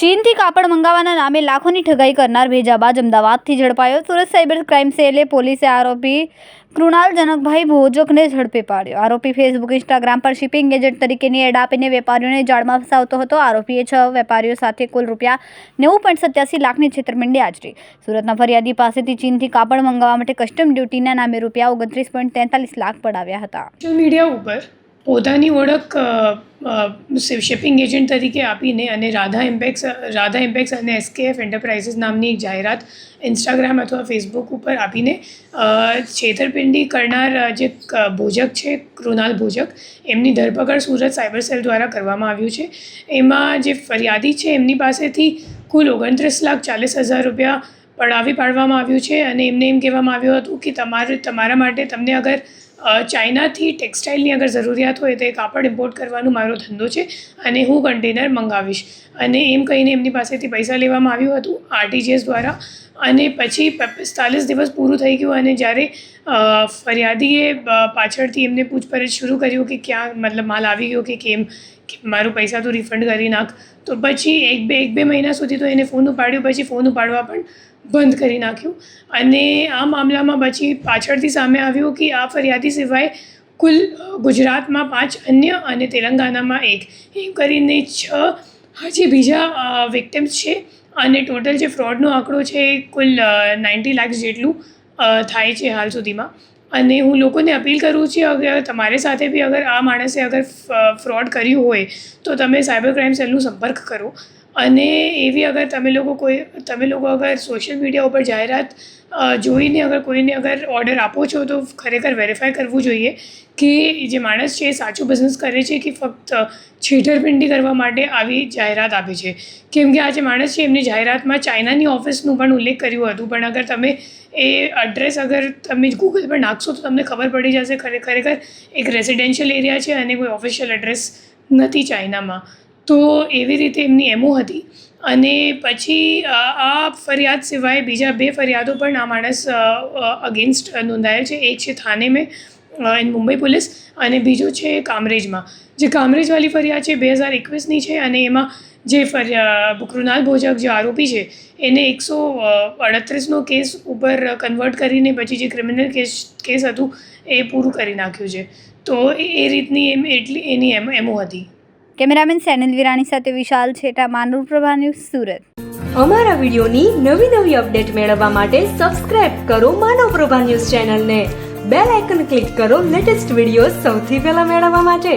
ચીનથી કાપડ મંગાવવાના નામે લાખોની ઠગાઈ કરનાર ભેજાબાજ અમદાવાદથી ઝડપાયો. સુરત સાયબર ક્રાઇમ સેલે પોલીસે આરોપી કૃણાલ જનકભાઈ ભોજકને ઝડપી પાડ્યો. આરોપી ફેસબુક, ઇન્સ્ટાગ્રામ પર શિપિંગ એજન્ટ તરીકેની એડ આપીને વેપારીઓને જાળમાં ફસાવતો હતો. આરોપીએ 6 વેપારીઓ સાથે કુલ ₹90.87 લાખની છેતરપિંડી આચરી. સુરતના ફરિયાદી પાસેથી ચીનથી કાપડ મંગાવવા માટે કસ્ટમ ડ્યુટીના નામે ₹29.43 લાખ પડાવ્યા હતા. સોશિયલ મીડિયા ઉપર પોતાની ઓળખ શિપિંગ એજન્ટ તરીકે આપીને અને રાધા ઇમ્પેક્સ અને SKF એન્ટરપ્રાઇઝીસ નામની એક જાહેરાત ઇન્સ્ટાગ્રામ અથવા ફેસબુક ઉપર આપીને છેતરપિંડી કરનાર જે ભોજક છે, કૃણાલ ભોજક, એમની ધરપકડ સુરત સાયબર સેલ દ્વારા કરવામાં આવ્યું છે. એમાં જે ફરિયાદી છે એમની પાસેથી કુલ ₹29,40,000 પડાવી પાડવામાં આવ્યું છે અને એમને એમ કહેવામાં આવ્યું હતું કે તમારા માટે તમને અગર ચાઇનાથી ટેક્સટાઇલની અગર જરૂરિયાત હોય તો એ કાપડ ઇમ્પોર્ટ કરવાનો મારો ધંધો છે અને હું કન્ટેનર મંગાવીશ અને એમ કહીને એમની પાસેથી પૈસા લેવામાં આવ્યું હતું RTGS દ્વારા. અને પછી 45 દિવસ પૂરું થઈ ગયું અને જ્યારે ફરિયાદીએ પાછળથી એમને પૂછપરછ શરૂ કર્યું કે ક્યાં માલ આવી ગયો કે કેમ, મારું પૈસા તો રિફંડ કરી નાખ, તો પછી એક બે મહિના સુધી તો એને ફોન ઉપાડ્યો, પછી ફોન ઉપાડવા પણ બંધ કરી નાખ્યું. અને આ મામલામાં પછી પાછળથી સામે આવ્યું કે આ ફરિયાદી સિવાય કુલ ગુજરાતમાં 5 અન્ય અને તેલંગાણામાં 1 એમ કરીને 6 હજી બીજા વિક્ટિમ્સ છે અને ટોટલ જે ફ્રોડનો આંકડો છે એ કુલ 90 લાખ જેટલું થાય છે હાલ સુધીમાં. અને હું લોકોને અપીલ કરું છું, અગર તમારી સાથે બી અગર આ માણસે અગર ફ્રોડ કર્યું હોય તો તમે સાયબર ક્રાઇમ સેલનો સંપર્ક કરો. અને એવી અગર તમે લોકો અગર સોશિયલ મીડિયા ઉપર જાહેરાત જોઈને અગર કોઈને અગર ઓર્ડર આપો છો તો ખરેખર વેરીફાઈ કરવું જોઈએ કે જે માણસ છે એ સાચું બિઝનેસ કરે છે કે ફક્ત છેતરપિંડી કરવા માટે આવી જાહેરાત આપે છે. કેમ કે આ જે માણસ છે એમની જાહેરાતમાં ચાઇનાની ઓફિસનું પણ ઉલ્લેખ કર્યું હતું, પણ અગર તમે એ એડ્રેસ અગર તમે ગૂગલ પર નાખશો તો તમને ખબર પડી જશે ખરેખર એક રેસિડેન્શિયલ એરિયા છે અને કોઈ ઓફિશિયલ એડ્રેસ નથી ચાઇનામાં. તો એવી રીતે એમની એમઓ હતી. અને પછી આ ફરિયાદ સિવાય બીજા 2 ફરિયાદો પણ આ માણસ અગેન્સ્ટ નોંધાયેલ છે. એક છે થાને મેં ઇન મુંબઈ પોલીસ અને બીજો છે કામરેજમાં. જે કામરેજવાળી ફરિયાદ છે 2021ની છે અને એમાં જે કૃણાલ ભોજક જે આરોપી છે એને 138નો કેસ ઉપર કન્વર્ટ કરીને પછી જે ક્રિમિનલ કેસ હતું એ પૂરું કરી નાખ્યું છે. તો એ રીતની એની એમઓ હતી. કેમેરામેન સેનિલ વિરાણી સાથે વિશાલ છેટા, માનવપ્રભા ન્યૂઝ, સુરત. અમારા વિડીયોની નવી અપડેટ મેળવવા માટે સબસ્ક્રાઇબ કરો માનવપ્રભા ન્યૂઝ ચેનલને. બેલ આઇકન ક્લિક કરો લેટેસ્ટ વિડીયો સૌથી પહેલા મેળવવા માટે.